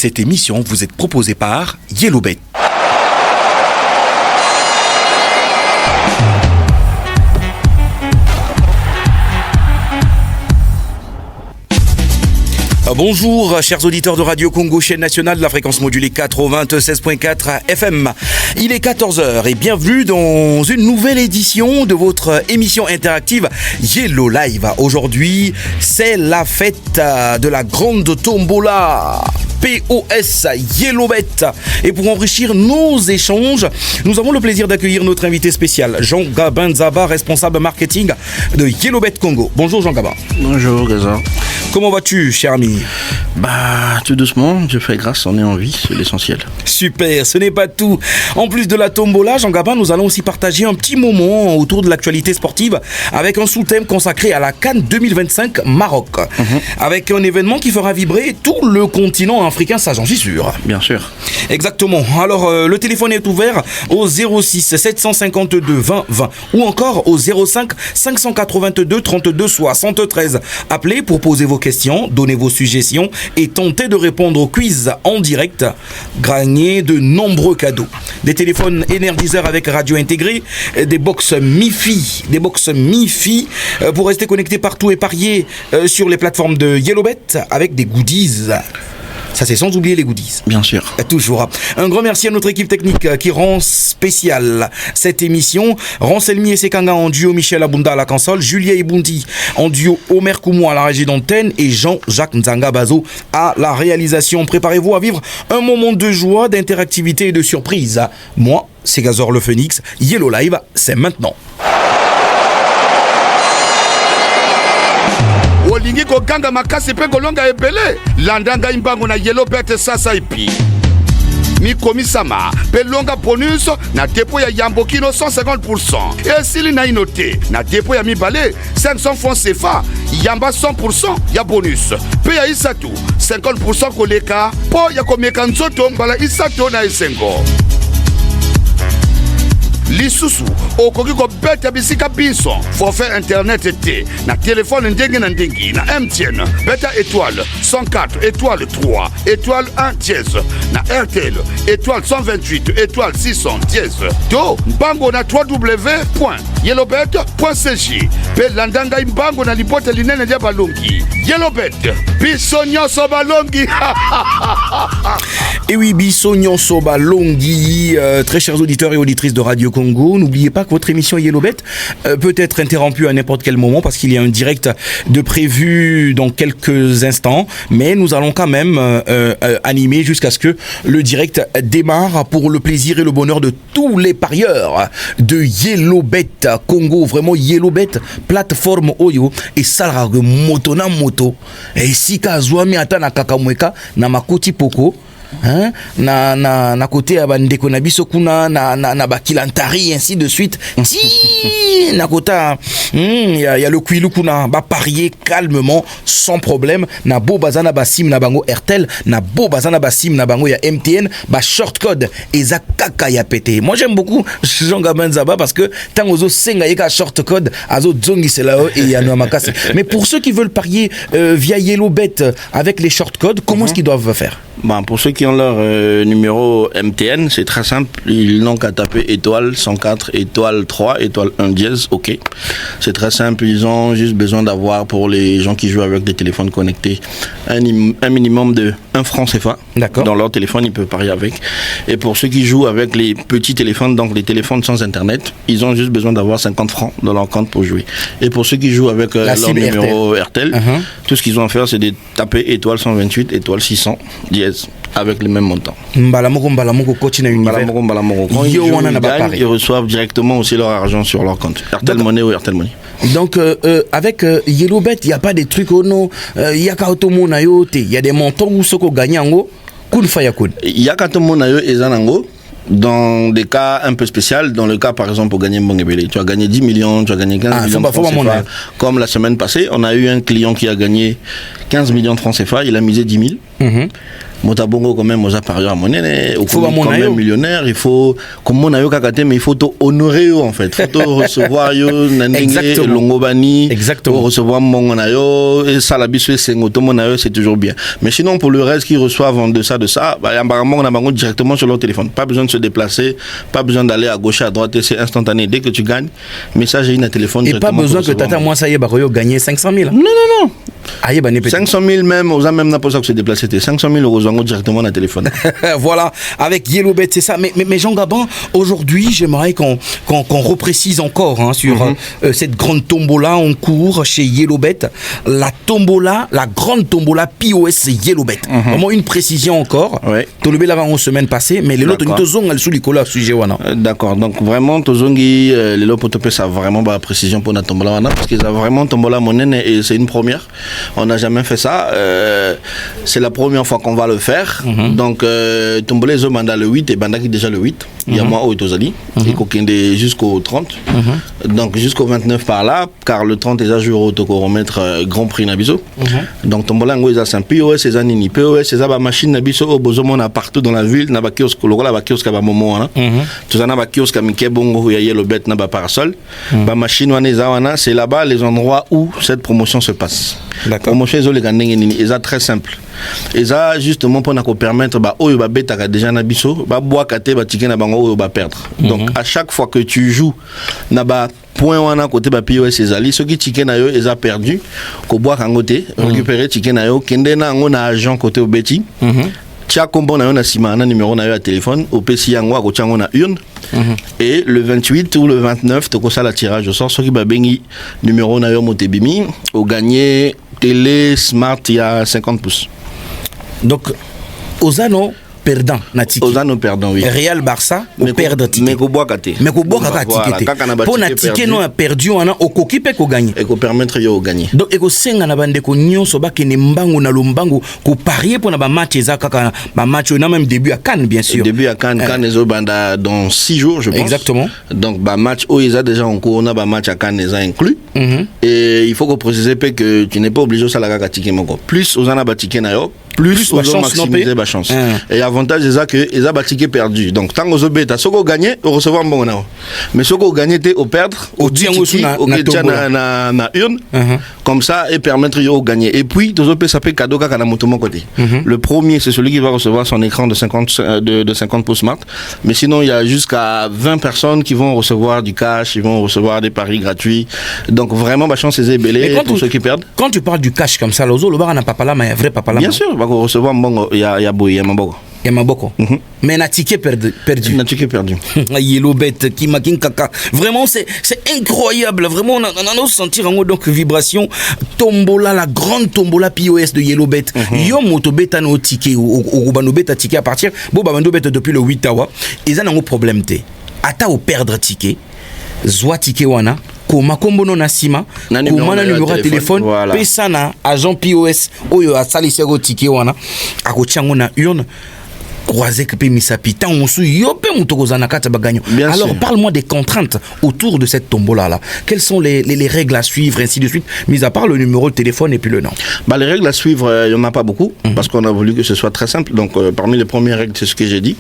Cette émission vous est proposée par YellowBet. Bonjour chers auditeurs de Radio Congo, chaîne nationale de la fréquence modulée 96.4 FM. Il est 14h et bienvenue dans une nouvelle édition de votre émission interactive Yellow Live. Aujourd'hui, c'est la fête de la grande tombola. POS YellowBet. Et pour enrichir nos échanges, nous avons le plaisir d'accueillir notre invité spécial, Jean-Gabin Zaba, responsable marketing de YellowBet Congo. Bonjour Jean-Gabin. Bonjour Gaza. Comment vas-tu, cher ami? Tout doucement, Dieu fait grâce, on est en vie, c'est l'essentiel. Super, ce n'est pas tout. En plus de la tombola, Jean-Gabin, nous allons aussi partager un petit moment autour de l'actualité sportive avec un sous-thème consacré à la CAN 2025 Maroc. Avec un événement qui fera vibrer tout le continent africain, ça j'en suis sûr. Bien sûr. Exactement. Alors, le téléphone est ouvert au 06 752 20 20 ou encore au 05 582 32 73. Appelez pour poser vos questions, donnez vos suggestions et tentez de répondre au quiz en direct. Gagnez de nombreux cadeaux. Des téléphones énergiseurs avec radio intégrée, des box Mi-Fi pour rester connecté partout et parier sur les plateformes de YellowBet avec des goodies. Ça, c'est sans oublier les goodies. Bien sûr. Toujours. Un grand merci à notre équipe technique qui rend spéciale cette émission. Ranselmi et Sekanga en duo, Michel Abunda à la console, Julia Ibundi en duo, Omer Koumou à la régie d'antenne et Jean-Jacques Nzanga Bazo à la réalisation. Préparez-vous à vivre un moment de joie, d'interactivité et de surprise. Moi, c'est Gazor le Phoenix. Yellow Live, c'est maintenant. olingi koganga makasi pe kolonga ebele landanga imbango na YellowBet sasa ipi mikomisama pe longa bonus na depo ya Yambokino 150% esili na inote na depo ya mibale 500 francs CFA yamba 100% ya bonus pe ya isatu 50% koleka po ya komeka nzoto mbala isatu na esengo lisusu okoki kobeta bisika biso forfait internet te na téléphone ndenge na ndengi na MTN beta étoile 104 étoile 3 étoile 1 dièse na RTL étoile 128 étoile 600 dièse to mbango na www.yellowbet.cj pe landanga mbango na lipote linene dia balongi YellowBet biso nyonso balongi. Et oui, biso nyonso balongi. Très chers auditeurs et auditrices de Radio Congo, n'oubliez pas que votre émission YellowBet peut être interrompue à n'importe quel moment parce qu'il y a un direct de prévu dans quelques instants, mais nous allons quand même animer jusqu'à ce que le direct démarre pour le plaisir et le bonheur de tous les parieurs de YellowBet Congo. Vraiment YellowBet, plateforme Oyo et Salrague moto na moto et si kazwami ata na kakamweka na makoti poko. Hein? Na côté ya bandeko na biso kuna na bakilantari ainsi de suite na kota ya le kwilu kuna ba parier calmement sans problème na bo bazana basim na bango RTL na bo bazana basim na bango ya MTN ba short code eza kaka ya pété. Moi j'aime beaucoup Jean-Gabin Zaba parce que tant ozo senga yeka short code azo zongi cela et ya no makasi. Mais pour ceux qui veulent parier via YellowBet avec les short codes, comment est-ce qu'ils doivent faire? Pour ceux qui ont leur numéro MTN, c'est très simple. Ils n'ont qu'à taper étoile 104, étoile 3, étoile 1 dièse, ok. C'est très simple. Ils ont juste besoin d'avoir, pour les gens qui jouent avec des téléphones connectés, un minimum de 1 franc CFA. D'accord. Dans leur téléphone, ils peuvent parier avec. Et pour ceux qui jouent avec les petits téléphones, donc les téléphones sans Internet, ils ont juste besoin d'avoir 50 francs dans leur compte pour jouer. Et pour ceux qui jouent avec leur numéro RTL, tout ce qu'ils ont à faire, c'est de taper étoile 128, étoile 600 dièse. Avec le même montant. Mbalamoko coach na univers. Quand ils jouent, ils gagnent, ils reçoivent directement aussi leur argent sur leur compte. RTL Money ou RTL Money. Donc avec YellowBet, il n'y a pas des trucs il y a qu'automo na yo te, il y a des montants où ce qu'on gagne en haut, kun faya kun. Il y a qu'automo na yo ezanango. Dans des cas un peu spéciaux, dans le cas par exemple pour gagner Mbongebele, tu as gagné 10 millions, tu as gagné 15 millions de francs CFA. Comme la semaine passée, on a eu un client qui a gagné 15 millions de francs CFA, il a misé 10 000. Motabongo quand même aux appareils à monnaie, au quand même millionnaire, il faut comme on a eu kakate mais il faut honorer en fait, il faut recevoir yo nandenge longobani, pour recevoir mon ayo et ça la biso c'est ngotomo nayo c'est toujours bien. Mais sinon pour le reste qui reçoivent en deçà de ça, bah apparemment on a bango directement sur leur téléphone, pas besoin de se déplacer, pas besoin d'aller à gauche à droite, c'est instantané dès que tu gagnes, message et un téléphone et pas besoin que tata moi ça y est bah gagner 500 000. Non. 500 000 même, aux même n'a pas ça que se déplacer, 500 000 euros directement dans le téléphone. Voilà, avec YellowBet, c'est ça. Mais Jean Gabin, aujourd'hui, j'aimerais qu'on reprécise encore sur cette grande tombola en cours chez YellowBet. La grande tombola POS YellowBet. Vraiment une précision encore. Ouais. Tu le l'avant en semaine passée, mais les lots elles sous l'école sujet wana. D'accord. Donc vraiment tozongi les lots potopé ça vraiment la précision pour la tombola wana parce qu'ils ont vraiment tombola monnaie et c'est une première. On n'a jamais fait ça. C'est la première fois qu'on va le faire. Donc, tombolé zo banda le 8 et banda qui déjà le 8. Il y a moi au Etozali. Et Kokende jusqu'au 30. Donc, jusqu'au 29 par là. Car le 30 déjà jour au Toko remettre Grand Prix Nabiso. Donc, tombola ngo c'est un POS, c'est un nini. POS, c'est la machine Nabiso au Bozomo na partout dans la ville. Na ba kiosque, le la ba kiosque ba momo. Tout ça na ba kiosque à Mike Bongo, il y a le bête na ba parasol. Ba machine wana, c'est là-bas les endroits où cette promotion se passe. Promotion les gandengeni, c'est très simple. Et ça justement pour nous permettre bah oyo ba beta déjà na biso ba bois kate ba ticket na bango oyo ba perdre. Donc à chaque fois que tu joues na ba point wana côté ba POS ezali ceux qui ticket na yo ils a perdu ko bois kangote récupérer ticket na yo kende na ngo na agent côté au beti. Tia kombo na yo na sima na numéro na yo à téléphone au PC yango ko tiango na urne. Et le 28 ou le 29 to ko ça la tirage au sort ceux qui ba bengi numéro na yo motebimi au gagner télé smart il y a 50 pouces. Donc Ozano perdant na ticket. Ozano perdant oui. Real Barça ou perdre ticket. Mais ko bois kate. Mais ko bois kate. Pour na ticket non a perdu on a okoki pe ko gagner. Et ko permettre yo gagner. Donc eko senga na bande ko nyonso ba ke mbango na lombango ko parier pour na ba match eza kaka ba match on a même début à Cannes bien sûr. Début à Cannes ezo banda dans 6 jours je pense. Exactement. Donc ba match o eza déjà en cours on a ba match à Cannes eza inclus. Et il faut que préciser que tu n'es pas obligé ça la kaka ticket moko. Plus ozana ba ticket na yo plus la chance maximiser la chance. Et l'avantage c'est ça que ils ont ticket perdu. Donc tant que bêta soko gagner au recevoir bon na. Mais soko gagner t'es au perdre au ticket au na urne comme ça et permettre yo gagner. Et puis tous autres ça peut cadeau kaka na moto mon côté. Le premier c'est celui qui va recevoir son écran de 50 pouces smart. Mais sinon il y a jusqu'à 20 personnes qui vont recevoir du cash, ils vont recevoir des paris gratuits. Donc vraiment ma chance c'est belé pour ceux qui perdent. Quand tu parles du cash comme ça l'ozo le bar n'a pas là mais vrai papa là. Bien sûr. Va recevoir bon il y a maboko. Il y a maboko. Mais na ticket perdu. Na ticket perdu. YellowBet qui makin kaka. Vraiment c'est incroyable. Vraiment on a sentir en donc vibration tombola la grande tombola POS de YellowBet. Yo moto beta no ticket ou bano beta ticket à partir bo bando beta depuis le 8 awa. Ils ont un problème té. Ata au perdre ticket. Zwa ticket wana. Koma kombono na sima koma na numéro de téléphone pesa na agent POS oyo asalisego ticket wana akotiango na urne croiser que misapi tant musu yope mutokoza na kata baganyo. Alors parle-moi des contraintes autour de cette tombola là. Quelles sont les règles à suivre ainsi de suite, mis à part le numéro de téléphone et puis le nom. Bah les règles à suivre, il y en a pas beaucoup parce qu'on a voulu que ce soit très simple. Donc parmi les premières règles c'est ce que j'ai dit.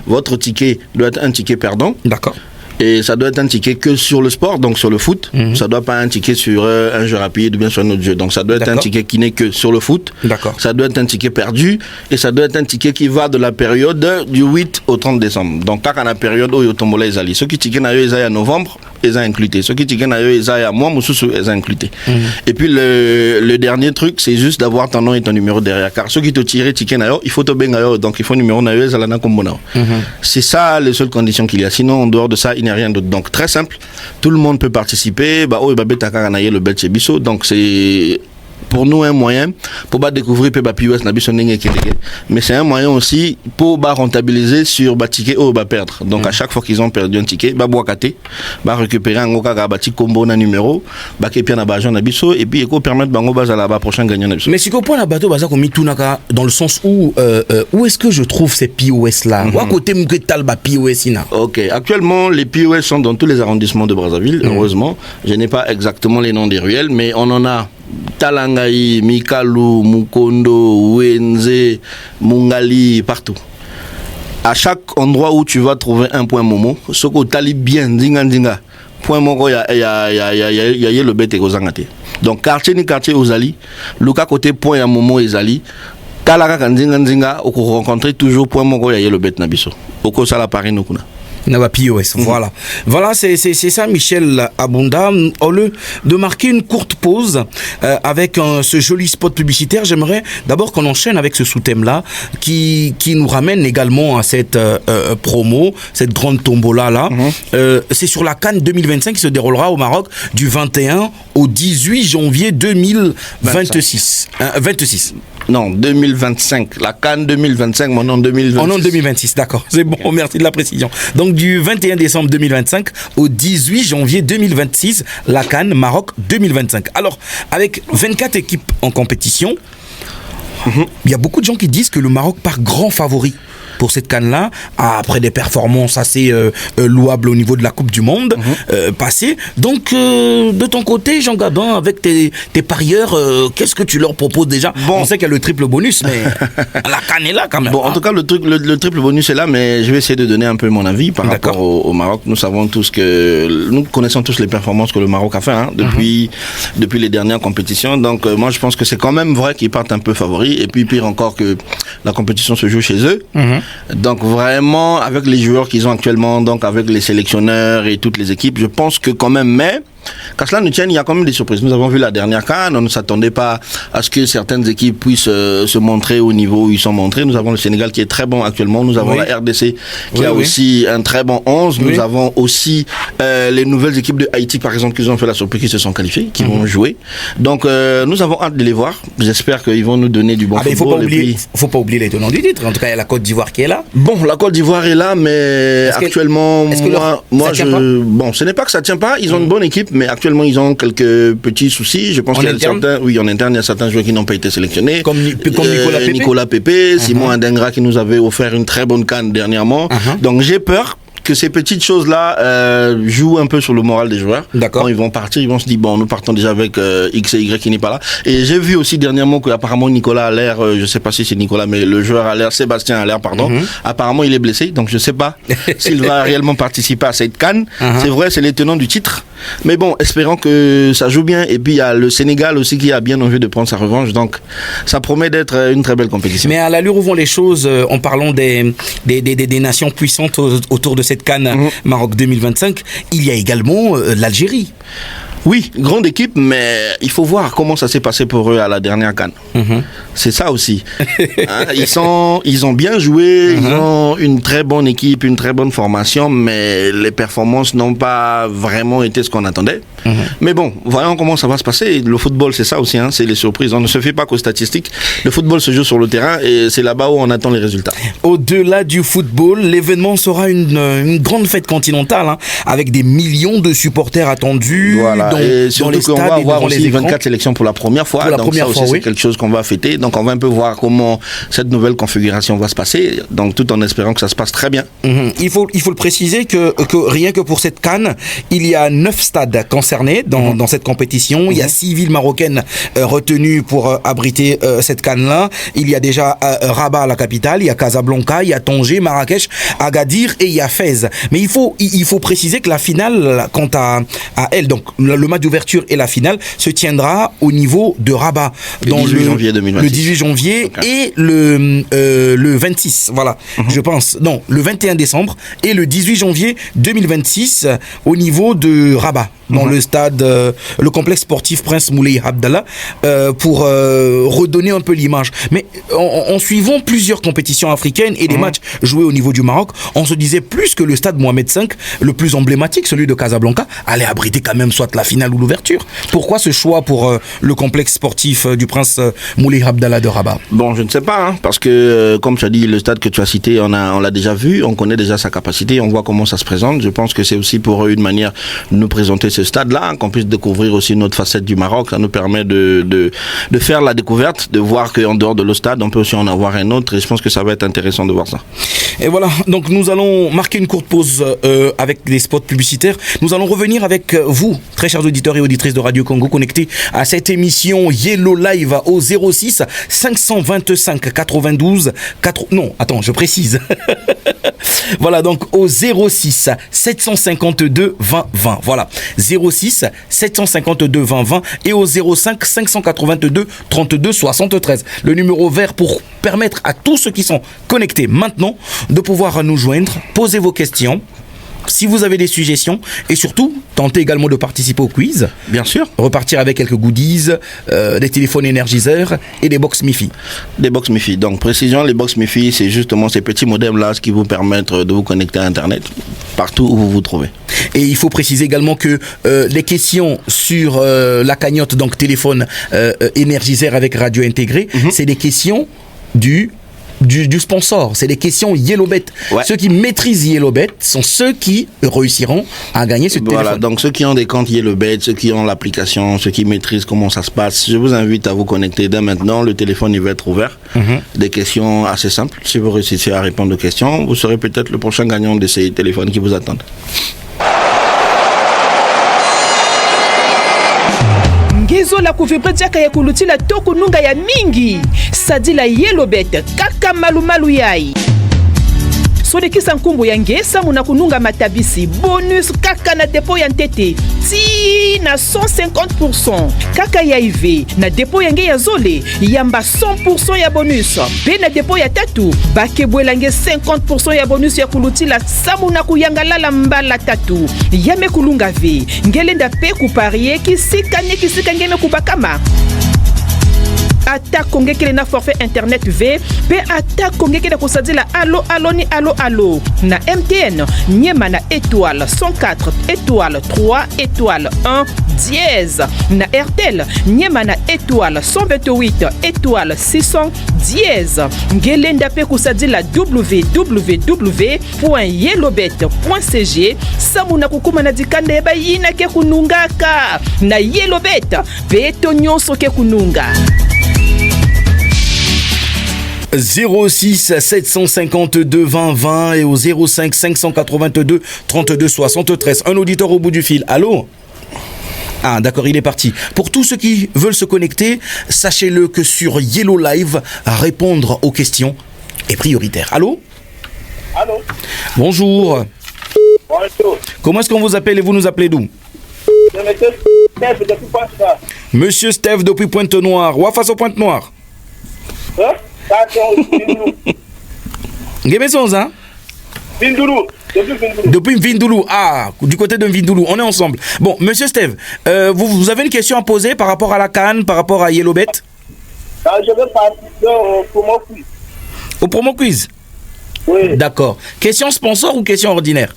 Votre ticket doit être un ticket perdant. D'accord. Et ça doit être un ticket que sur le sport, donc sur le foot. Ça doit pas être un ticket sur un jeu rapide ou bien sur un autre jeu. Donc ça doit être un ticket qui n'est que sur le foot. D'accord. Ça doit être un ticket perdu et ça doit être un ticket qui va de la période du 8 au 30 décembre. Donc quand on a la période où il y a tombola les alliés. Ceux qui ticket na yo ils en novembre, ils ont incluté. Ceux qui ticket na yo ils ont mois mususu ils ont incluté. Et puis le dernier truc c'est juste d'avoir ton nom et ton numéro derrière. Car ceux qui te tirent ticket na yo, il faut te benga yo. Donc il faut numéro na yo ils allana comme bona. C'est ça les seules conditions qu'il y a. Sinon en dehors de ça il n'y a rien d'autre. Donc très simple, tout le monde peut participer. Bah oh, le bet chez Bisso. Donc c'est pour nous un moyen pour découvrir POS na biso ndenge keleke, mais c'est un moyen aussi pour rentabiliser sur ticket ou perdre. Donc à chaque fois qu'ils ont perdu un ticket, boakate, récupérer un kaka bati combo na numéro, kepi na bajon na biso et puis eko permettre bango bazala prochain gagnant na biso. Mais si ko point na bateau baza komi tunaka dans le sens où est-ce que je trouve ces POS là? Ou à côté mketal ba POS ina. OK, actuellement les POS sont dans tous les arrondissements de Brazzaville, heureusement. Je n'ai pas exactement les noms des ruelles mais on en a Talangai, Mikalu, Mukondo, Wenze, Mungali, partout. À chaque endroit où tu vas trouver un point Momo, ce que tu bien, Dinga, point Moko, il y a le bête et Kozangate. Donc, quartier ni quartier Ozali, le cas côté point Momo Ezali, Talaka Kanzinga, on rencontrer toujours point Moko, il y a le bête Nabiso. Oko Sala Paris Nokuna. Voilà. Voilà, c'est ça, Michel Abunda. Au lieu de marquer une courte pause avec ce joli spot publicitaire, j'aimerais d'abord qu'on enchaîne avec ce sous-thème-là qui nous ramène également à cette promo, cette grande tombola-là. C'est sur la CAN 2025 qui se déroulera au Maroc du 21 au 18 janvier 2026. 26. Non, 2025. La CAN 2025, mon nom 2026. En nom 2026, d'accord. C'est bon, merci de la précision. Donc, du 21 décembre 2025 au 18 janvier 2026, la CAN Maroc 2025. Alors, avec 24 équipes en compétition, il y a beaucoup de gens qui disent que le Maroc part grand favori pour cette CAN-là, après des performances assez louables au niveau de la Coupe du Monde passée. Donc, de ton côté, Jean Gabin, avec tes parieurs, qu'est-ce que tu leur proposes déjà? On sait qu'il y a le triple bonus, mais la CAN est là quand même. Bon, en tout cas, le triple bonus est là, mais je vais essayer de donner un peu mon avis par rapport au Maroc. Nous savons tous nous connaissons tous les performances que le Maroc a fait depuis les dernières compétitions. Donc, moi, je pense que c'est quand même vrai qu'ils partent un peu favoris. Et puis, pire encore que la compétition se joue chez eux. Donc vraiment, avec les joueurs qu'ils ont actuellement, donc avec les sélectionneurs et toutes les équipes, je pense que quand même, mais qu'à cela ne tienne, il y a quand même des surprises. Nous avons vu la dernière CAN, on ne s'attendait pas à ce que certaines équipes puissent se montrer au niveau où ils sont montrés. Nous avons le Sénégal qui est très bon actuellement, nous avons la RDC qui a aussi un très bon 11, nous avons aussi les nouvelles équipes de Haïti par exemple qui ont fait la surprise, qui se sont qualifiées, qui vont jouer. Donc nous avons hâte de les voir, j'espère qu'ils vont nous donner du bon football. Il ne faut pas oublier les tenants du titre, en tout cas il y a la Côte d'Ivoire qui est là. Bon, la Côte d'Ivoire est là, mais actuellement, ce n'est pas que ça ne tient pas, ils ont une bonne équipe, mais actuellement ils ont quelques petits soucis. Je pense qu'il y a certains, en interne, il y a certains joueurs qui n'ont pas été sélectionnés. Comme Nicolas Pépé, Simon Adengra qui nous avait offert une très bonne CAN dernièrement. Donc j'ai peur que ces petites choses-là jouent un peu sur le moral des joueurs. D'accord. Quand ils vont partir, ils vont se dire, bon, nous partons déjà avec X et Y qui n'est pas là. Et j'ai vu aussi dernièrement qu'apparemment Nicolas Allaire, je ne sais pas si c'est Nicolas, mais le joueur Allaire, Sébastien Allaire, pardon, apparemment il est blessé, donc je ne sais pas s'il va réellement participer à cette CAN. C'est vrai, c'est les tenants du titre. Mais bon, espérons que ça joue bien. Et puis il y a le Sénégal aussi qui a bien envie de prendre sa revanche. Donc ça promet d'être une très belle compétition. Mais à l'allure où vont les choses, en parlant des nations puissantes autour de cette CAN Maroc 2025, il y a également l'Algérie. Oui, grande équipe, mais il faut voir comment ça s'est passé pour eux à la dernière CAN. C'est ça aussi. Ils ont bien joué, ils ont une très bonne équipe, une très bonne formation, mais les performances n'ont pas vraiment été ce qu'on attendait. Mais bon, voyons comment ça va se passer. Le football, c'est ça aussi, c'est les surprises. On ne se fait pas qu'aux statistiques. Le football se joue sur le terrain et c'est là-bas où on attend les résultats. Au-delà du football, l'événement sera une grande fête continentale, avec des millions de supporters attendus. Voilà. Et surtout qu'on va avoir aussi 24 sélections pour la première fois. Donc ça aussi, c'est quelque chose qu'on va fêter. Donc on va un peu voir comment cette nouvelle configuration va se passer. Donc tout en espérant que ça se passe très bien. Il faut le préciser que rien que pour cette CAN, il y a 9 stades concernés dans cette compétition. Il y a 6 villes marocaines retenues pour abriter cette CAN-là. Il y a déjà Rabat, la capitale, il y a Casablanca, il y a Tanger, Marrakech, Agadir et il y a Fès. Mais il faut préciser que la finale, quant à elle, donc le match d'ouverture et la finale se tiendra au niveau de Rabat. Le 18 janvier 2026. Le 18 janvier et le 26, voilà, je pense. Non, le 21 décembre et le 18 janvier 2026 au niveau de Rabat, dans le stade, le complexe sportif Prince Moulay Abdallah, pour redonner un peu l'image. Mais en suivant plusieurs compétitions africaines et des matchs joués au niveau du Maroc, on se disait plus que le stade Mohamed V, le plus emblématique, celui de Casablanca, allait abriter quand même soit la finale ou l'ouverture. Pourquoi ce choix pour le complexe sportif du Prince Moulay Abdallah de Rabat? Bon, je ne sais pas, parce que comme tu as dit, le stade que tu as cité, on l'a déjà vu, on connaît déjà sa capacité, on voit comment ça se présente. Je pense que c'est aussi pour eux une manière de nous présenter ce stade-là, qu'on puisse découvrir aussi une autre facette du Maroc. Ça nous permet de faire la découverte, de voir qu'en dehors de le stade, on peut aussi en avoir un autre, et je pense que ça va être intéressant de voir ça. Et voilà, donc nous allons marquer une courte pause avec des spots publicitaires. Nous allons revenir avec vous, très chers auditeurs et auditrices de Radio Congo, connectés à cette émission Yellow Live au 06 525 92 4... Non, attends, je précise. Voilà, donc au 06 752 20 20. Voilà, 06 752 20 20 et au 05 582 32 73. Le numéro vert pour permettre à tous ceux qui sont connectés maintenant de pouvoir nous joindre, poser vos questions. Si vous avez des suggestions et surtout, tentez également de participer au quiz. Bien sûr. Repartir avec quelques goodies, des téléphones énergiseurs et des box MiFi. Des box MiFi. Donc, précision, les box MiFi, c'est justement ces petits modems-là qui vous permettent de vous connecter à Internet partout où vous vous trouvez. Et il faut préciser également que les questions sur la cagnotte, donc téléphone énergiseur avec radio intégrée, c'est des questions du sponsor, c'est des questions YellowBet. Ouais. Ceux qui maîtrisent YellowBet sont ceux qui réussiront à gagner ce téléphone. Voilà, donc ceux qui ont des comptes YellowBet, ceux qui ont l'application, ceux qui maîtrisent comment ça se passe, je vous invite à vous connecter dès maintenant. Le téléphone il va être ouvert. Des questions assez simples. Si vous réussissez à répondre aux questions, vous serez peut-être le prochain gagnant de ces téléphones qui vous attendent. ngezo la kuvibre diaka ya kulutila toku nunga ya mingi sadila YellowBet kaka malumalu yai sodekisa nkumbu ya ngesa muna kununga matabisi bonus kaka na depo ya ntete ti na 150% kaka ya IV na depo ya nge ya zole yamba 100% ya bonus pe na depo ya tatu bakebwela nge 50% ya bonus ya kulutila samuna kuyangalala mbala tatu yame kulunga ve ngelenda pe kuparie kisika ngeme kubakama ata kongekele na forfait internet V pe ata kongekele kusadila allo na MTN nyema na étoile 104 étoile 3 étoile 1 dièse na RTL nyema na étoile 128 étoile 600 dièse ngelenda pe kusadila www.yellowbet.cg samuna kukuma na dikanda eba yina ke kunungaka na YellowBet pe to nyonso ke kununga 06 752 20 20 et au 05 582 32 73. Un auditeur au bout du fil. Allô? Ah d'accord, il est parti. Pour tous ceux qui veulent se connecter, sachez-le que sur Yellow Live, répondre aux questions est prioritaire. Allô? Allô? Bonjour. Bonjour. Comment est-ce qu'on vous appelle et vous nous appelez d'où? Monsieur Steph depuis Pointe-Noire. Monsieur Steph depuis Pointe-Noire. Ou face au Pointe-Noire? Hein? Hein? Vindoulou. Depuis Vindoulou. Ah, du côté de Vindoulou. On est ensemble. Bon, monsieur Steve, vous avez une question à poser par rapport à la CAN, par rapport à YellowBet? Je veux participer au promo quiz. Au promo quiz? Oui. D'accord. Question sponsor ou question ordinaire?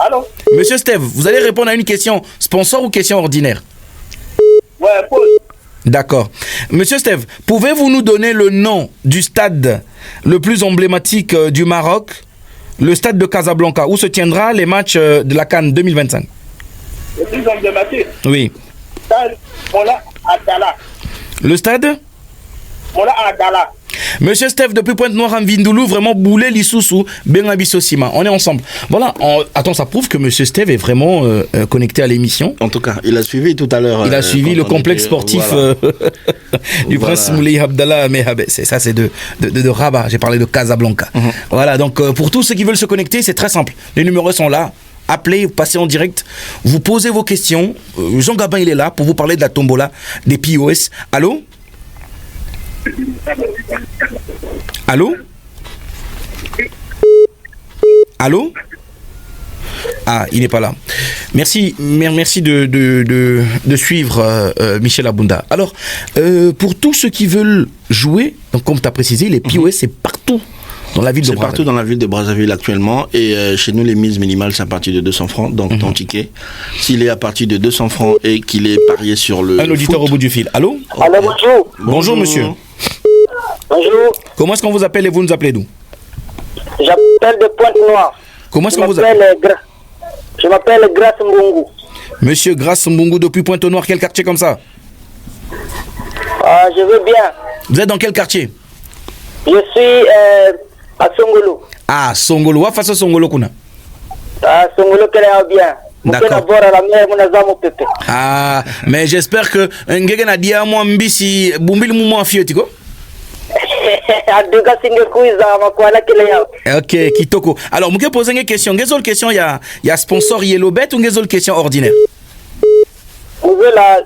Allô? Monsieur Steve, vous allez répondre à une question sponsor ou question ordinaire? Ouais, pose. D'accord. Monsieur Steve, pouvez-vous nous donner le nom du stade le plus emblématique du Maroc, le stade de Casablanca, où se tiendra les matchs de la CAN 2025? Le plus emblématique? Oui. Stade Mola Abdallah. Le stade? Mola Abdallah. Monsieur Steph, depuis Pointe-Noire en Vindoulou, vraiment boulé l'Issoussou, Bengabisso Sima. On est ensemble. Voilà. Attends, ça prouve que Monsieur Steph est vraiment connecté à l'émission. En tout cas, il a suivi tout à l'heure. Il a suivi le complexe sportif voilà. Du prince Moulay Abdallah Mehabé. Ça, c'est de Rabat. J'ai parlé de Casablanca. Voilà. Donc, pour tous ceux qui veulent se connecter, c'est très simple. Les numéros sont là. Appelez, passez en direct. Vous posez vos questions. Jean Gabin, il est là pour vous parler de la tombola des POS. Allô? Allô? Allô? Ah, il n'est pas là. Merci de suivre Michel Abunda. Alors, pour tous ceux qui veulent jouer, donc comme tu as précisé, les POS, c'est partout dans la ville de Brazzaville. C'est partout dans la ville de Brazzaville actuellement. Et chez nous, les mises minimales, c'est à partir de 200 francs. Donc, ton ticket, s'il est à partir de 200 francs et qu'il est parié sur le un auditeur foot, au bout du fil. Allô? Allô, bonjour. Bonjour, monsieur. Bonjour. Comment est-ce qu'on vous appelle et vous nous appelez d'où? J'appelle de Pointe-Noire. Comment est-ce qu'on vous appelle? Je m'appelle Grace Mbungu. Monsieur Grace Mbungu depuis Pointe-Noire, quel quartier comme ça? Je veux bien. Vous êtes dans quel quartier? Je suis à Songolo. Ah, Songolo. Wa face Songolo kuna. Ah, Songolo qu'elle est bien. D'accord. Ah, mais j'espère que ngege na dia mo mbisi bumbili mu mo fiotiko. Ok, kitoko. Alors, je vais poser une question. Quelle est la question? Il y a sponsor Yellowbet ou quelle question ordinaire? Vous avez la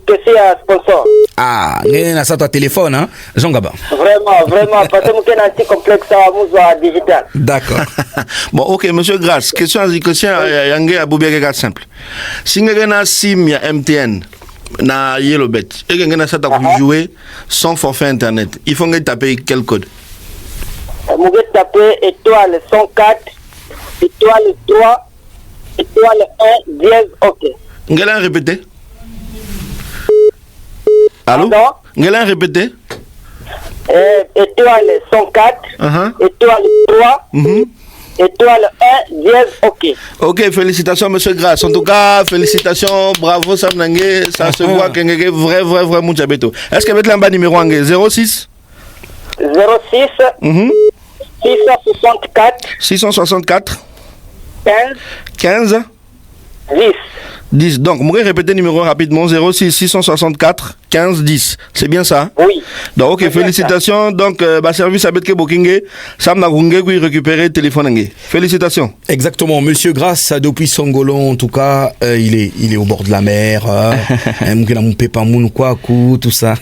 question sponsor. Ah, il y a ça ton téléphone, hein? Jean Gaba. Vraiment, parce que je suis un petit complexe à digital. D'accord. Bon, ok, monsieur Grasse, question Yangé Aboubia simple. Si vous avez un SIM MTN, na Yellowbet, et que vous avez joué sans forfait internet, il faut taper quel code? Vous pouvez taper étoile 104, étoile 3, étoile 1, dièse, ok. Vous allez répéter? Allô? Vous allez répéter? Étoile 104, étoile 3, étoile 1, dièse, ok. Ok, félicitations, monsieur Grasse. En tout cas, félicitations, bravo, Sam Nangé. Ça se voit qu'il y a vrai Mouchabeto. Est-ce qu'il y a un bas numéro 06 664 15 10. Donc, vous pouvez répéter le numéro rapidement. 06 664 15 10. C'est bien ça? Oui. Donc, ok, félicitations. Donc, service à Betke Bokingé, Sam Nangé, qui récupérer le téléphone. Félicitations. Exactement. Monsieur Grasse, depuis Songolo, en tout cas, il est au bord de la mer. Tout ça.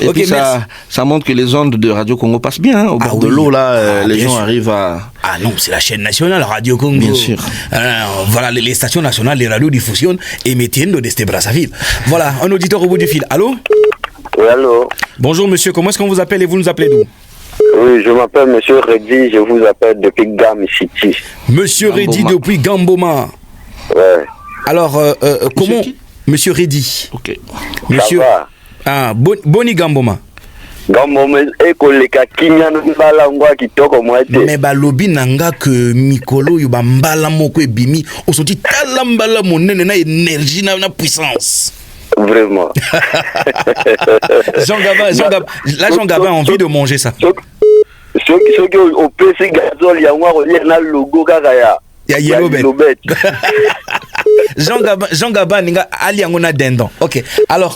Et puis ça montre que les ondes de Radio Congo passent bien. Au bord de l'eau, là, les gens arrivent à... Ah non, c'est la chaîne nationale, Radio Congo. Bien sûr. Voilà, les stations nationales, les radiodiffusions émettiendo de Brazzaville. Voilà, un auditeur au bout du fil. Allô? Oui, allô. Bonjour monsieur, comment est-ce qu'on vous appelle et vous nous appelez d'où? Oui, je m'appelle monsieur Reddy, je vous appelle depuis Gam City. Monsieur Reddy depuis Gamboma. Ouais. Alors, comment... Monsieur Reddy. Ok. Monsieur... Ça va. Ah, Boni Gamboma. Gamboma, ekoleka kinyana mbala ngwa kitoko mwete. Mais balobi nanga que mikolo yo mbala moko ebimi, osoti tala mbala monene na énergie na puissance. Vraiment. Jean Gabin a envie de manger ça. Ceux qui ont PC gazole, il y a un logo kaka il y a Yellowbet. Jean Gabin ninga ali ngona dendon. OK. Alors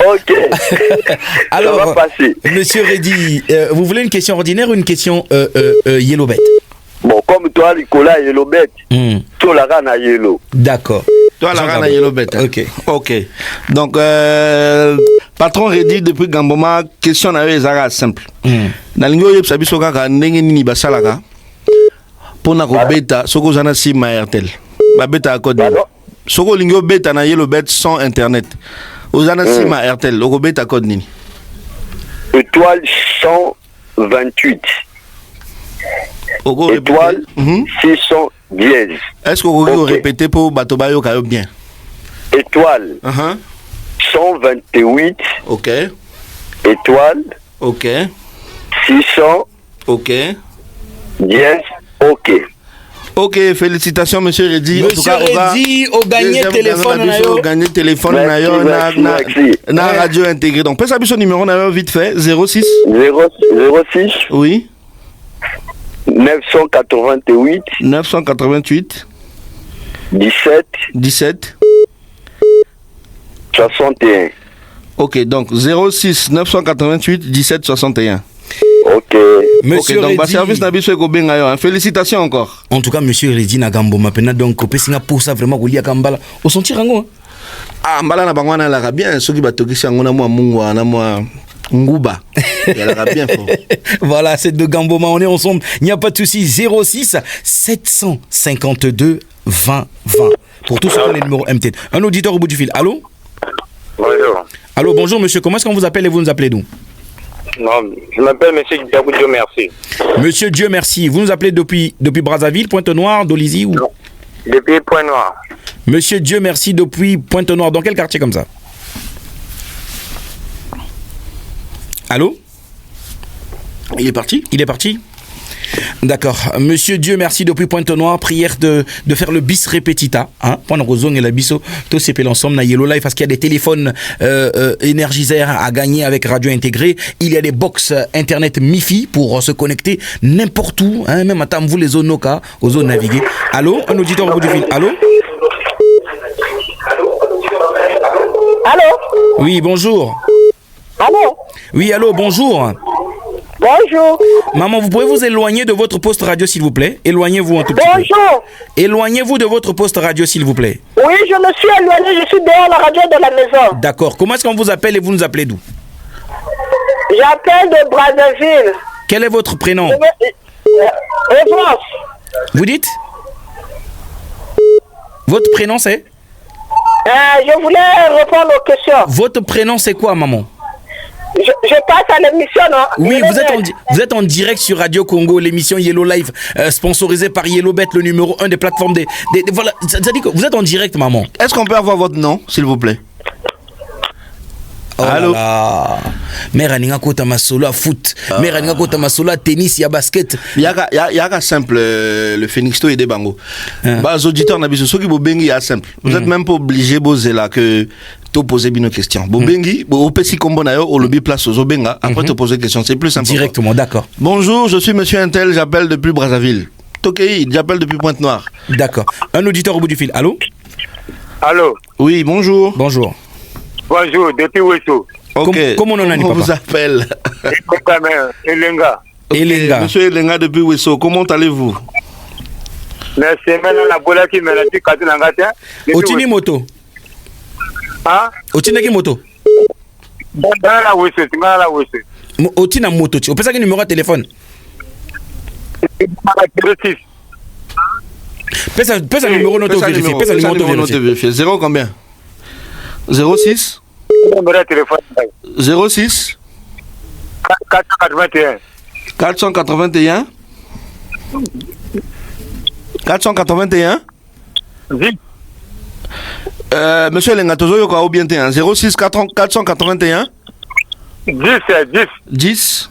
alors ça va passer. Monsieur Reddy, vous voulez une question ordinaire ou une question Yellowbet? Bon, comme toi Nicolas Yellowbet. Toi la rana Yellow. D'accord. Toi la rana Yellowbet. OK. Donc patron Reddy depuis Gamboma, question na ezara simple. Na lingo yeb sabiso kaka ndenge nini basalaka. Pona ko beta soko zana sim Airtel. Ba beta code. Soko lingo beta na Yellowbet sans internet. Ozana sim Airtel, oko beta code nini? Étoile 128. Étoile 600 dièse. Est-ce que vous pouvez répéter pour Batobayo Kayo bien? Étoile 128. OK. Étoile. OK. 600. OK. Dièse. OK. OK, félicitations monsieur Reddy. Monsieur Reddy, au gagné téléphone na radio intégrée. Donc peut-être son numéro na vite fait 06 oui 988 17 61. OK, donc 06 988 17 61. OK. Monsieur donc Reddy, service na biso ko benga yo. Félicitations encore. En tout cas monsieur Reddy na Gamboma pena donc pesinga pour ça vraiment kolia kambala. Au sentir ngo. Ah mbala na bangwana la bien soki batokisi ngo na moi mungwa na moi nguba. Elle a bien fort. Voilà, c'est de Gamboma, on est ensemble. Il n'y a pas de souci. 06 752 20 20. Pour tous ceux qui ont les numéros MTN. Un auditeur au bout du fil. Allô? Bonjour. Allô, bonjour monsieur. Comment est-ce qu'on vous appelle et vous nous appelez d'où? Non, je m'appelle monsieur Dieu merci. Monsieur Dieu merci. Vous nous appelez depuis Brazzaville, Pointe-Noire, Dolizy ou? Non, depuis Pointe-Noire. Monsieur Dieu merci depuis Pointe-Noire. Dans quel quartier comme ça? Allô? Il est parti? D'accord. Monsieur Dieu, merci depuis Pointe-Noire. Prière de faire le bis répétita. Pendant que et la biso, tout s'appelle ensemble na Yellow Life parce qu'il y a des téléphones énergiseurs à gagner avec radio intégrée. Il y a des box internet MiFi pour se connecter n'importe où, même à vous les zones Noka, aux zones naviguer. Allô, un auditeur au bout du fil. Allô? Allô? Oui, bonjour. Allô? Oui, allô, bonjour. Bonjour. Maman, vous pouvez vous éloigner de votre poste radio, s'il vous plaît? Éloignez-vous un tout petit peu. Bonjour. Éloignez-vous de votre poste radio, s'il vous plaît. Oui, je me suis éloigné, je suis dehors la radio de la maison. D'accord. Comment est-ce qu'on vous appelle et vous nous appelez d'où? J'appelle de Brazzaville. Quel est votre prénom? Evance. Vous dites? Votre prénom c'est? Je voulais répondre aux questions. Votre prénom c'est quoi, maman? Je passe à l'émission, non? Oui, vous êtes en direct sur Radio Congo, l'émission Yellow Live, sponsorisée par Yellowbet, le numéro 1 des plateformes voilà, ça dit que vous êtes en direct, maman. Est-ce qu'on peut avoir votre nom, s'il vous plaît? Oh allô? Mère aninga kota masolo à foot, mère aninga kota masolo à tennis, ya basket. Yaka simple, le Phoenix to et des bango. Bah, auditeurs n'abusent ceux qui bobengi ya simple. Vous êtes même pas obligé boser là que te poser bien une question. Bobengi, au petit combo na yo, au lobby place aux obenga. Après te poser question, c'est plus simple. Directement, d'accord. Bonjour, je suis Monsieur Intel, j'appelle depuis Brazzaville. Tokei, j'appelle depuis Pointe-Noire. D'accord. Un auditeur au bout du fil. Allô? Allô? Oui, bonjour. Bonjour. Bonjour, depuis Wesso. Ok. Comment on vous appelle? Elenga. Elenga. Monsieur Elenga depuis Wesso, comment allez-vous? Merci, maintenant la bola qui me l'a dit quand on a gâté. Otini moto. Hein? Otini qui moto? Dans la Wesso, tu m'as la Wesso. Otini moto. Tu peux numéro de téléphone? 06. Pèse un numéro de vérifier. Pèse un numéro de vérifier. 0 combien? 06 06 481 481 481 Monsieur Lenga Tozo Yoka ou bien 06 481 10 10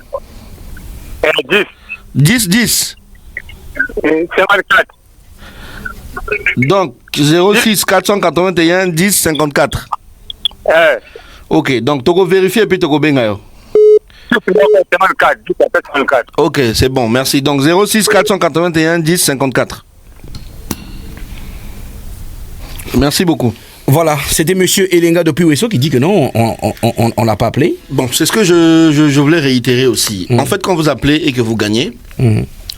10 10 10 54. Donc 06 481 10 54. Ok, donc tu vas vérifier et puis tu vas benga. Ok, c'est bon, merci. Donc 06 481 10 54. Merci beaucoup. Voilà, c'était monsieur Elenga depuis Wesso qui dit que non, on l'a pas appelé. Bon, c'est ce que je voulais réitérer aussi. En fait, quand vous appelez et que vous gagnez,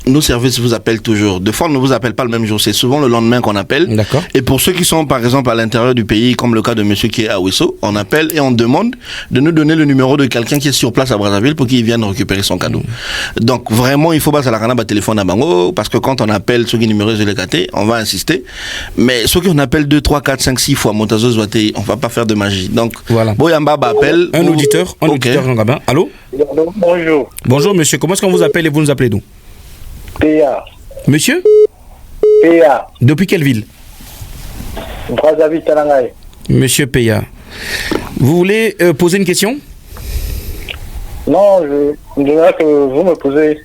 nos services vous appellent toujours. Des fois, on ne vous appelle pas le même jour. C'est souvent le lendemain qu'on appelle. D'accord. Et pour ceux qui sont, par exemple, à l'intérieur du pays, comme le cas de monsieur qui est à Wesso, on appelle et on demande de nous donner le numéro de quelqu'un qui est sur place à Brazzaville pour qu'il vienne récupérer son cadeau. Donc, vraiment, il faut pas à la téléphone à Bango, parce que quand on appelle ceux qui numéro de l'écaté, on va insister. Mais ceux qui on appelle 2, 3, 4, 5, 6 fois, Montazo Zouaté, on va pas faire de magie. Donc, voilà. Boyamba appelle. Un auditeur, allô? Bonjour. Bonjour, monsieur. Comment est-ce qu'on vous appelle et vous nous appelez d'où? PA. Monsieur? PA. Depuis quelle ville? Brazzaville, Talangaï. Monsieur Peya. Vous voulez poser une question? Non, je voudrais que vous me posez.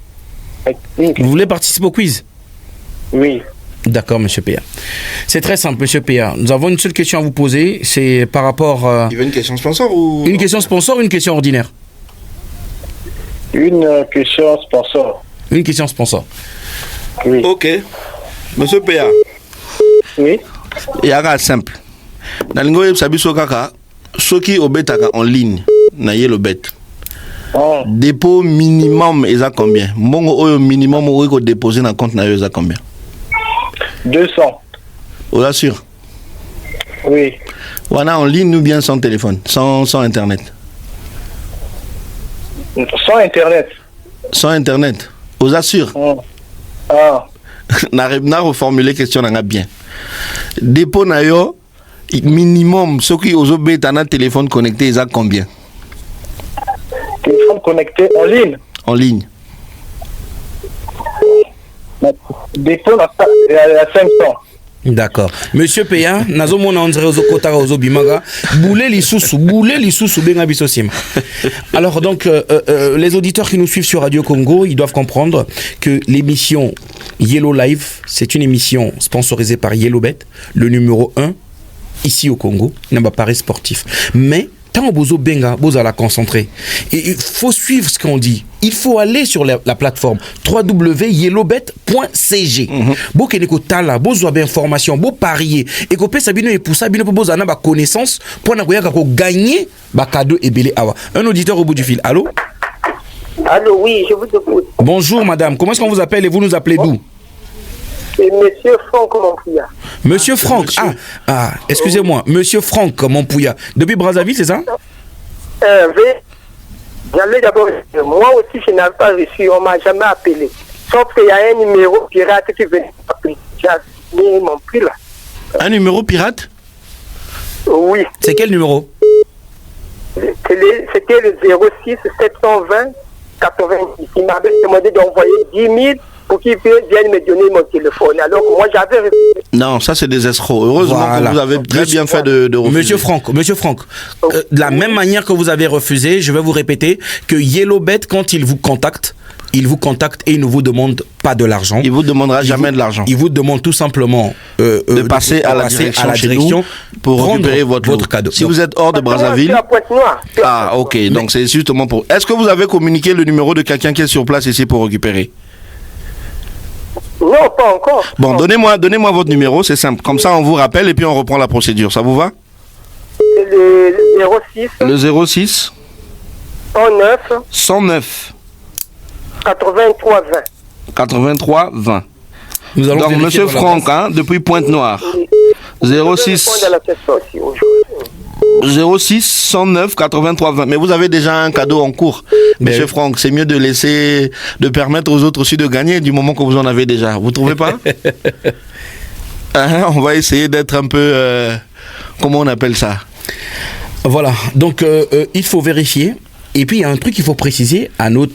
Vous voulez participer au quiz? Oui. D'accord, monsieur Peya. C'est très simple, monsieur Peya. Nous avons une seule question à vous poser. C'est par rapport... Il veut une question sponsor ou... Une question sponsor ou une question ordinaire? Une question sponsor. Une question sponsor. Oui. Ok. Monsieur Péa. Oui. Il y a simple. Dans l'ingénieur Sabiso Kaka, ceux qui obéissent en ligne, na Yellowbet. Dépôt minimum, ils ont combien? Mon minimum, où ils déposer dans le compte, ils ont combien? 200. Vous assure? Oui. Voilà, en ligne ou bien sans téléphone, sans internet? Sans internet. Sans internet. Vous assure? N'a reformulé question n'a bien. Dépôt na yo minimum ceux qui ont un téléphone connecté ils ont combien? Téléphone connecté en ligne. En ligne. Dépôt à 500. D'accord. Monsieur Péa, nazo mona André Ozokota Ozobimaga, boulé lisusu benga bisosima. Alors donc les auditeurs qui nous suivent sur Radio Congo, ils doivent comprendre que l'émission Yellow Live, c'est une émission sponsorisée par Yellowbet, le numéro 1 ici au Congo, n'a pas Paris sportif. Mais tant bozo benga, bozo la concentrer. Et il faut suivre ce qu'on dit. Il faut aller sur la plateforme www.yellowbet.cg. Bo keneko tala, bozo bien information, bo parier et ko pesa bino et pour ça bino bozo na ba connaissance pour na koyaka ko gagner ba cadeau et belé awa. Un auditeur au bout du fil. Allô? Allô, oui, je vous écoute. Bonjour madame, comment est-ce qu'on vous appelle et vous nous appelez d'où? C'est Monsieur Franck Mompouya. Monsieur Franck, excusez-moi, Monsieur Franck Mompouya. Depuis Brazzaville, c'est ça? J'allais d'abord, moi aussi je n'avais pas reçu, on ne m'a jamais appelé. Sauf qu'il y a un numéro pirate qui venait m'appeler. J'ai mis mon prix là. Un numéro pirate? Oui. C'est quel numéro? C'était le 06 720 90. Il m'avait demandé d'envoyer 10 000 pour qu'ils viennent me donner mon téléphone. Alors que moi j'avais refusé. Non, ça c'est des escrocs. Heureusement que vous avez très bien fait de refuser. Monsieur Franck, de la même manière que vous avez refusé, je vais vous répéter que Yellowbet, quand il vous contacte et il ne vous demande pas de l'argent. Il vous demandera jamais de l'argent. Il vous demande tout simplement de passer à la direction pour récupérer votre cadeau. Si vous êtes hors de Brazzaville. Ah, ok. Donc c'est justement pour. Est-ce que vous avez communiqué le numéro de quelqu'un qui est sur place ici pour récupérer? Non, pas encore. Bon, donnez-moi votre numéro, c'est simple. Comme ça, on vous rappelle et puis on reprend la procédure. Ça vous va? C'est le 06. Le 06 109 83 20. 83 20. Nous allons donc, monsieur Franck, depuis Pointe-Noire. 06 109 83 20. Mais vous avez déjà un cadeau en cours. Monsieur Franck, c'est mieux de permettre aux autres aussi de gagner du moment que vous en avez déjà. Vous trouvez pas? On va essayer d'être un peu... comment on appelle ça? Voilà. Donc, il faut vérifier. Et puis, il y a un truc qu'il faut préciser à nos...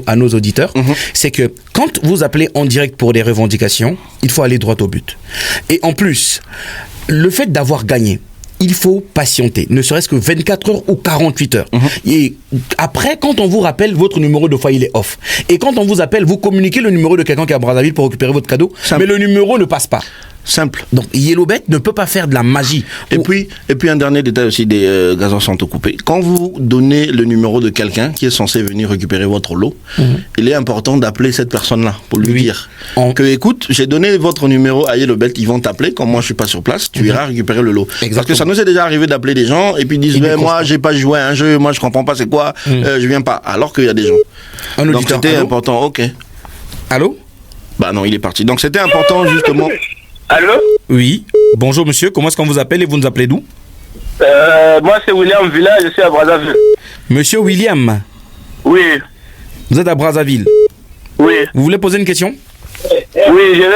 à nos auditeurs, c'est que quand vous appelez en direct pour des revendications, il faut aller droit au but. Et en plus, le fait d'avoir gagné, il faut patienter, ne serait-ce que 24 heures ou 48 heures. Et après, quand on vous rappelle, votre numéro de fois, il est off. Et quand on vous appelle, vous communiquez le numéro de quelqu'un qui est à Brazzaville pour récupérer votre cadeau, mais le numéro ne passe pas. Simple. Donc Yellowbet ne peut pas faire de la magie. Et puis un dernier détail aussi des gazons sont coupés. Quand vous donnez le numéro de quelqu'un qui est censé venir récupérer votre lot, il est important d'appeler cette personne-là pour lui dire que écoute, j'ai donné votre numéro à Yellowbet, ils vont t'appeler. Comme moi je suis pas sur place, tu iras récupérer le lot. Exactement. Parce que ça nous est déjà arrivé d'appeler des gens et puis ils disent moi j'ai pas joué à un jeu, moi je comprends pas c'est quoi, je viens pas. Alors qu'il y a des gens. Donc c'était important. Ok. Allô? Bah non, il est parti. Donc c'était important justement. Allô? Oui. Bonjour monsieur, comment est-ce qu'on vous appelle et vous nous appelez d'où? Moi c'est William Villa, je suis à Brazzaville. Monsieur William? Oui. Vous êtes à Brazzaville? Oui. Vous voulez poser une question? Oui, je vais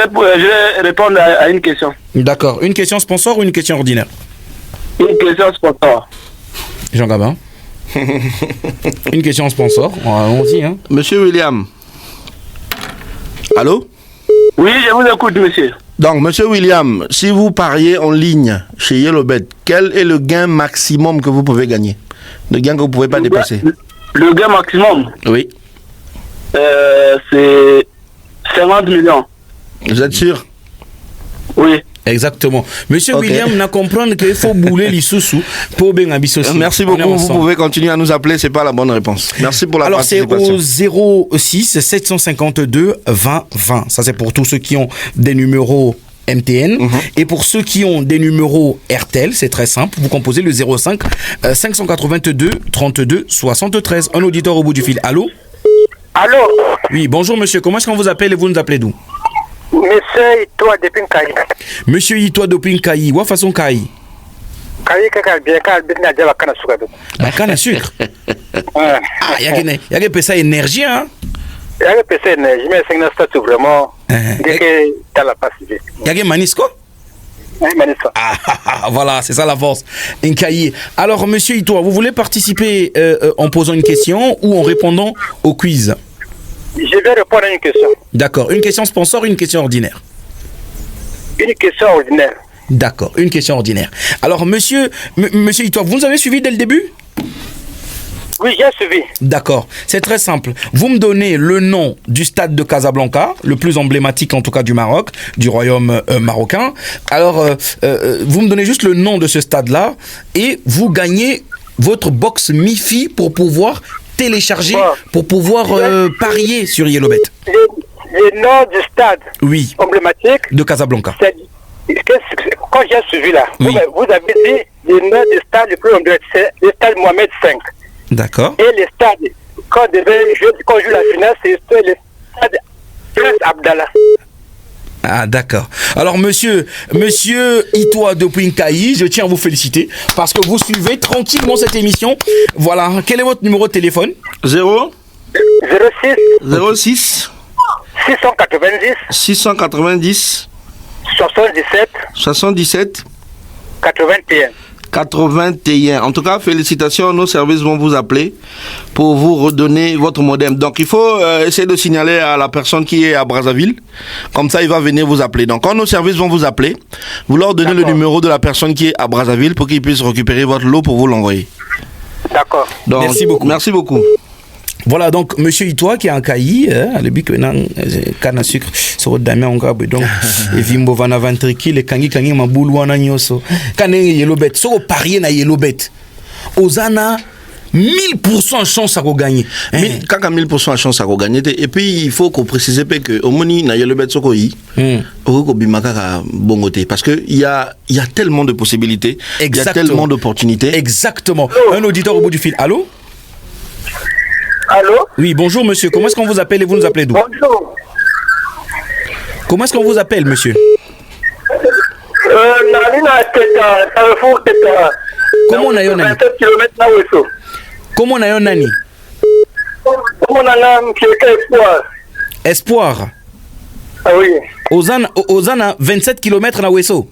répondre à une question. D'accord. Une question sponsor ou une question ordinaire? Une question sponsor. Jean Gabin. Une question sponsor. Allons-y. Monsieur William. Allô? Oui, je vous écoute, monsieur. Donc, monsieur William, si vous pariez en ligne chez Yellowbet, quel est le gain maximum que vous pouvez gagner? Le gain que vous ne pouvez pas dépasser? Le gain maximum? Oui. C'est 50 millions. Vous êtes sûr? Oui. Exactement. Monsieur William n'a comprendre qu'il faut bouler les sous pour bien habiter. Merci beaucoup. Vous pouvez continuer à nous appeler. C'est pas la bonne réponse. Merci pour la participation. Alors c'est au 06 752 20 20. Ça c'est pour tous ceux qui ont des numéros MTN. Et pour ceux qui ont des numéros RTL, c'est très simple. Vous composez le 05 582 32 73. Un auditeur au bout du fil. Allô? Allô? Oui, bonjour monsieur. Comment est-ce qu'on vous appelle et vous nous appelez d'où? Monsieur Itoa de Pinkaï. Monsieur Itoa de Pinkaï. Wa façon Kaï? Kaï kaka bien kal bitna jaba kana sucre. Kana sucre. Ah, y a que ça énergie hein. Y a que ça énergie mais c'est un statut vraiment dès que t'as la passive. Y a que manisco? Manisco. Ah voilà, c'est ça la force. Pinkaï. Alors monsieur Itoa, vous voulez participer en posant une question ou en répondant au quiz? Je vais répondre à une question. D'accord. Une question sponsor, une question ordinaire. une question ordinaire. D'accord, une question ordinaire. Alors, monsieur Itoa, vous nous avez suivi dès le début? Oui, j'ai suivi. D'accord, c'est très simple. Vous me donnez le nom du stade de Casablanca, le plus emblématique en tout cas du Maroc, du royaume marocain. Alors, vous me donnez juste le nom de ce stade-là et vous gagnez votre box MiFi pour pouvoir télécharger, pour pouvoir parier sur YellowBet. Le nom du stade emblématique de Casablanca. Quand j'ai suivi là, vous avez dit le nom du stade le plus emblématique, c'est le stade Mohamed V. D'accord. Et le stade, quand on joue la finale, c'est le stade Prince Abdallah. Ah, d'accord. Alors, monsieur Itoa de Pinkaï, je tiens à vous féliciter parce que vous suivez tranquillement cette émission. Voilà. Quel est votre numéro de téléphone? 06 690 77 81. En tout cas, félicitations, nos services vont vous appeler pour vous redonner votre modem. Donc, il faut essayer de signaler à la personne qui est à Brazzaville. Comme ça, il va venir vous appeler. Donc, quand nos services vont vous appeler, vous leur donnez le numéro de la personne qui est à Brazzaville pour qu'il puisse récupérer votre lot pour vous l'envoyer. D'accord. Donc, merci beaucoup. Voilà, donc, monsieur Itoa qui est en Kayi, le but que canne à sucre, sur Damien Ongabe, donc, et Vimbo Vana Ventriki, les Kangi Maboulou Nyoso, Kane YellowBet, so parier na YellowBet, Ozana, 1000% chance à gagner. Quand 1000% chance à gagner, et puis il faut qu'on précise que au moni na YellowBet sokoyi, au bimaka bongote, parce que il y a tellement de possibilités, il y a tellement d'opportunités. Exactement. Un auditeur au bout du fil. Allô? Allô? Oui, bonjour monsieur. Comment est-ce qu'on vous appelle et vous nous appelez d'où? Bonjour. Comment est-ce qu'on vous appelle, monsieur? Comment on a eu nani? Comment on a eu nani? Espoir. Ah oui. Ozana 27 km na Weso.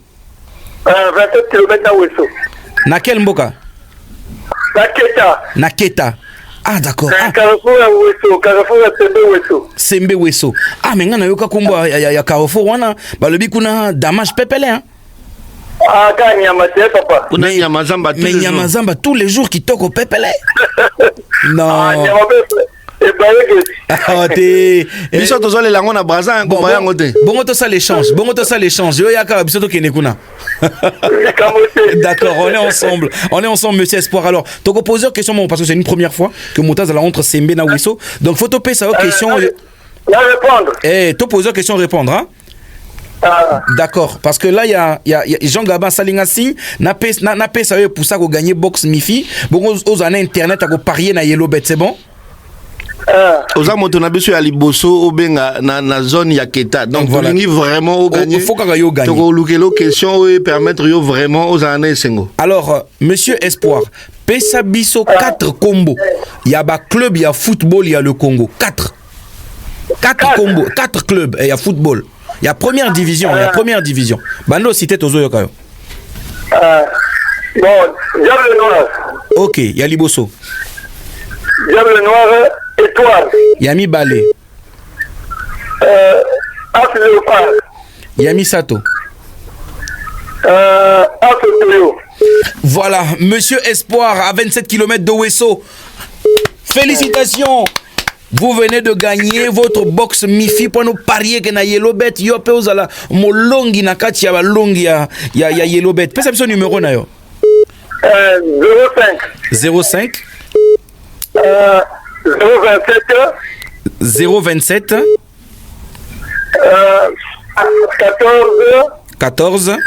27 km na Weso. Na quel mboka? Na Keta. Ah, d'accord. Carrefour Sembe Weso. Ah, mais ngana yoka kombo ya Carrefour wana balobi kuna damage pepele hein. Ah, papa. Mais Nyamazamba tous les jours qui toque au pepele. Non. Ah, t'es. Biso tozo le lango na Brazza ko ba yango te. Bongo to ça l'échange. Yo yaka biso to kenekuna. D'accord, on est ensemble, monsieur Espoir. Alors, tu peux poser une question, parce que c'est une première fois que Moutaz a la rentre Sembe na Wiso. Donc, faut te poser sa question. Répondre. Eh, tu poses une question, répondre, hein? D'accord, parce que là, il y a Jean Gabin Salingasi, n'a pas ça pour ça qu'on gagne box MiFi. Bon, aux années internet, à parier na YellowBet, c'est bon? Oza moto na biso ya liboso obenga na zone ya Keta. Donc voilà. Vraiment au gagner. Il faut que yo gagne. Donc lukelo question et permettre yo vraiment aux années sengo. Alors monsieur Espoir, pesa biso 4 combos. Il y a ba club, il y a football, il y a le Congo. 4 combos, 4 clubs et il y a football. Il y a première division, Bando cité tozo yokayo. Bon, Diable Noir. OK, il y a Liboso. Diable Noir, Étoile. Yami Balé. As Léopard. Yami Sato. As Théo. Voilà, monsieur Espoir à 27 km de Weso. Félicitations. Vous venez de gagner votre box MiFi pour nous parier que na YellowBet yo pe ozala molongi na kati ya balongi ya YellowBet. Pesa biso numéro na yo. 05 027 14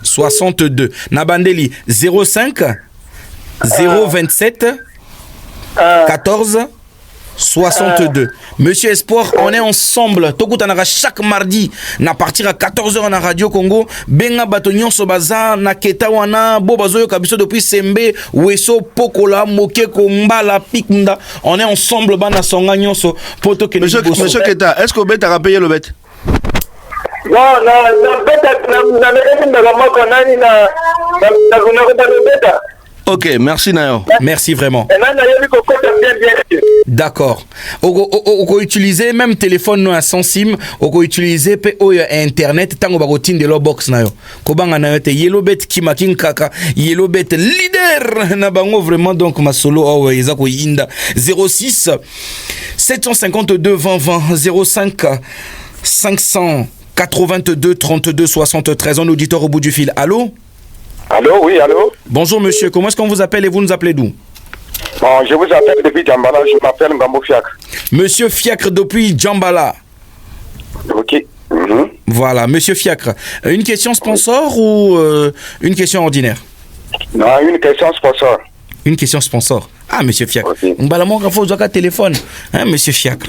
62 Nabandeli 05 027 14 62. Monsieur Espoir, on est ensemble. Tokutanaka chaque mardi na partir à 14h na Radio Congo. Benga batonyon sobaza na Keta wana bobazo kabiso depuis Sembe, Weso, Pokola, Mokeko, Mbala, Pikunda. On est ensemble bana songa nyonso poto ke Monsieur Keta, est-ce que bet a payé le bet? Non, Ok, merci Nayo. Merci vraiment. D'accord. On peut utiliser même téléphone non sans SIM, on peut utiliser internet tant qu'on va de leur box na yo. Kobanga na yo te Yellowbet kimakin kaka Yellowbet leader na bango vraiment donc ma solo ezako inda 06 752 20 20 05 582 32 73. Un auditeur au bout du fil. Allô? Allô, oui, allô. Bonjour monsieur, comment est-ce qu'on vous appelle et vous nous appelez d'où? Bon, je vous appelle depuis Djambala, je m'appelle Ngambo Fiacre. Monsieur Fiacre depuis Djambala. Ok. Voilà, monsieur Fiacre. Une question sponsor ou une question ordinaire? Non, une question sponsor. Une question sponsor. Ah, monsieur Fiacre. On va la faut un téléphone. Hein, monsieur Fiacre.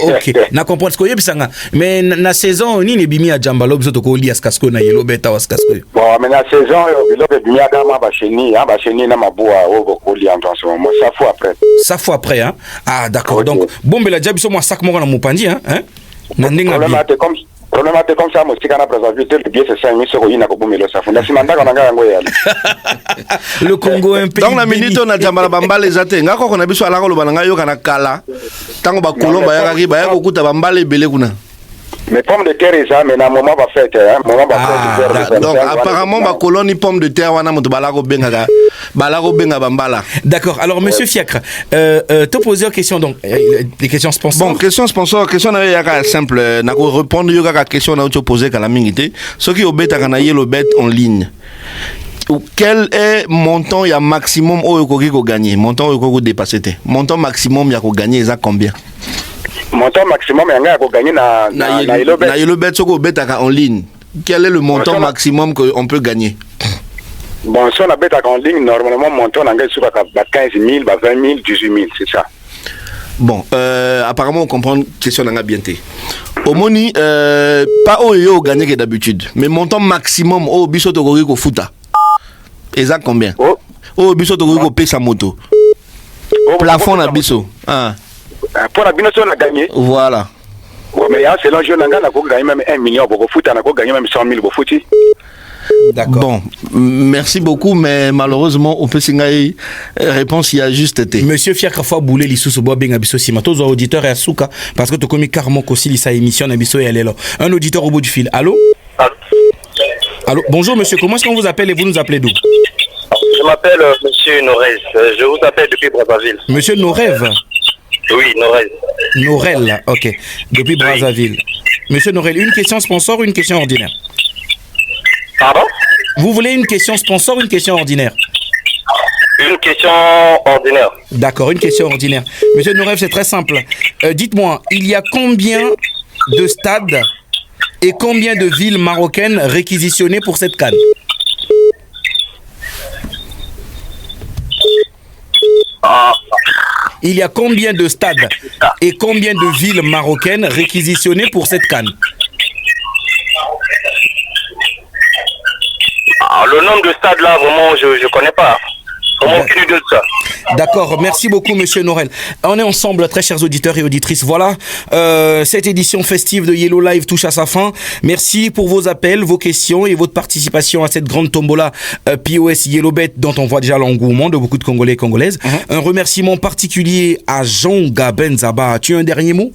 Ok. Na comprendre ce que je veux. Mais na saison, ni ne bimi à Djambala, vous êtes au lit à Skasko, na Yellowbet à Skasko. Bon, mais la saison, il bimi à Dama Bacheni, hein, Bacheni na maboua, au lit en ce moment. Ça faut après. Ça faut après, hein. Ah, d'accord. Donc, bon, mais la diable, moi, sac moi, na Moupandi, hein. Problème comme ça, moi, si on a préservé le biais, c'est ça, mais c'est qu'il y a le Congo est un pays. Dans la minute, on a Djambala Bamba les athées. N'a qu'on a besoin à la rôle, on a eu un kala. Tant qu'on va Colomba, il y a beaucoup de Bamba et Beléguna. Mais pommes de terre, ça, mais un moment va faire, hein. Donc, apparemment, ma colonie pomme de terre, on a mon balago benga bambala. D'accord. Alors, monsieur Fiacre, te poser une question, donc, des questions sponsors. Bon, question sponsor, question simple. N'a qu'on répondre à la question qu'on a posée à la minute. Ce qui est au bête à Yellowbet en ligne. Quel est montant il y a maximum au Yoko gagné? Montant au Yoko dépassé. Montant maximum il y a gagné, ça combien? Montant maximum, il y a gagné na Yellowbet, ce qu'on bet en ligne. Quel est le montant maximum qu'on peut gagner? Bon, si on a bet en ligne, normalement, montant, on a gagné sur 15 000, 20 000, 18 000, c'est ça. Bon, apparemment, on comprend la question n'a bien été. Au moni, pas au yo gagné que d'habitude, mais montant maximum au biso to ko futa. Exact combien? Au biso to ko paye sa moto. Plafond na biso. Ah. Pour la binoso on a gagné. Voilà. Mais selon je n'anga na ko gagné même 1 million pour futa na ko gagné même 100 000 pour futi. D'accord. Bon, merci beaucoup, mais malheureusement, on peut signaler réponse, il y a juste été. Monsieur Fiacre Fa Boulé, l'issue bois ben abisso simato, aux auditeurs et à Souka, parce que tu commis carrément aussi sa émission abisso et elle est là. Un auditeur au bout du fil. Allô? Allô? Bonjour monsieur, comment est-ce qu'on vous appelle et vous nous appelez d'où? Je m'appelle monsieur Norez, je vous appelle depuis Brazzaville. Monsieur Norev? Oui, Norez. Norel, ok. Depuis Brazzaville. Monsieur Norel, une question sponsor ou une question ordinaire? Pardon? Vous voulez une question sponsor ou une question ordinaire? Une question ordinaire. D'accord, une question ordinaire. Monsieur Norev, c'est très simple. Dites-moi, il y a combien de stades et combien de villes marocaines réquisitionnées pour cette CAN? Il y a combien de stades et combien de villes marocaines réquisitionnées pour cette CAN? Le nombre de stades là, vraiment, je ne connais pas. Vraiment aucune idée de ça. D'accord, merci beaucoup monsieur Norel. On est ensemble, très chers auditeurs et auditrices. Voilà, cette édition festive de Yellow Live touche à sa fin. Merci pour vos appels, vos questions et votre participation à cette grande tombola POS Yellowbet dont on voit déjà l'engouement de beaucoup de Congolais et Congolaises. Un remerciement particulier à Jean Gaben Zaba. Tu as un dernier mot?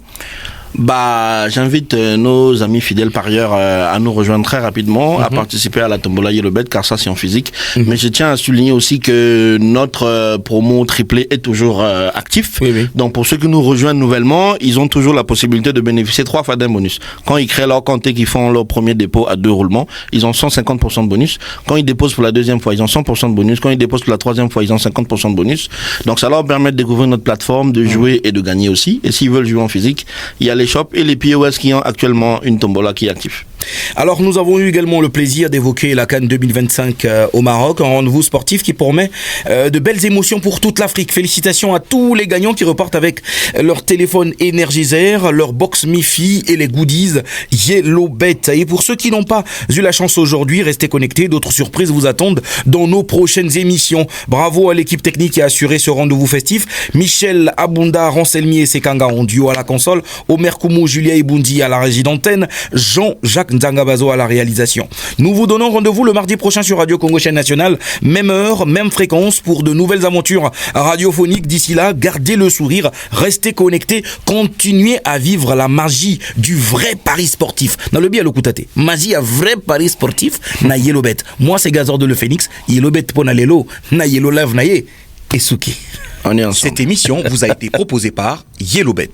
Bah, j'invite nos amis fidèles parieurs à nous rejoindre très rapidement, à participer à la tombola Yellowbet, car ça c'est en physique. Mais je tiens à souligner aussi que notre promo triplé est toujours actif. Oui. Donc pour ceux qui nous rejoignent nouvellement, ils ont toujours la possibilité de bénéficier 3 fois d'un bonus. Quand ils créent leur compte et qu'ils font leur premier dépôt à 2 roulements, ils ont 150% de bonus. Quand ils déposent pour la deuxième fois, ils ont 100% de bonus. Quand ils déposent pour la troisième fois, ils ont 50% de bonus. Donc ça leur permet de découvrir notre plateforme, de jouer et de gagner aussi. Et s'ils veulent jouer en physique, il y a les shops et les POS qui ont actuellement une tombola qui est active. Alors nous avons eu également le plaisir d'évoquer la CAN 2025 au Maroc, un rendez-vous sportif qui promet de belles émotions pour toute l'Afrique. Félicitations à tous les gagnants qui repartent avec leur téléphone Energizer, leur box MiFi et les goodies Yellowbet. Et pour ceux qui n'ont pas eu la chance aujourd'hui, restez connectés, d'autres surprises vous attendent dans nos prochaines émissions. Bravo à l'équipe technique qui a assuré ce rendez-vous festif. Michel Abunda, Ranselmi et Sekanga en duo à la console, Omer Koumou, Julia Ibundi à la régie d'antenne, Jean-Jacques Nzanga Bazo à la réalisation. Nous vous donnons rendez-vous le mardi prochain sur Radio Congo Chaîne Nationale, même heure, même fréquence pour de nouvelles aventures radiophoniques. D'ici là, gardez le sourire, restez connectés, continuez à vivre la magie du vrai pari sportif. Dans le bien le Koutate, magie à vrai pari sportif na Yellowbet. Moi c'est Gazor de le Phoenix, Yellowbet Ponalelo, na Yellow Love na Ye et Suki. On est ensemble. Cette émission vous a été proposée par Yellowbet.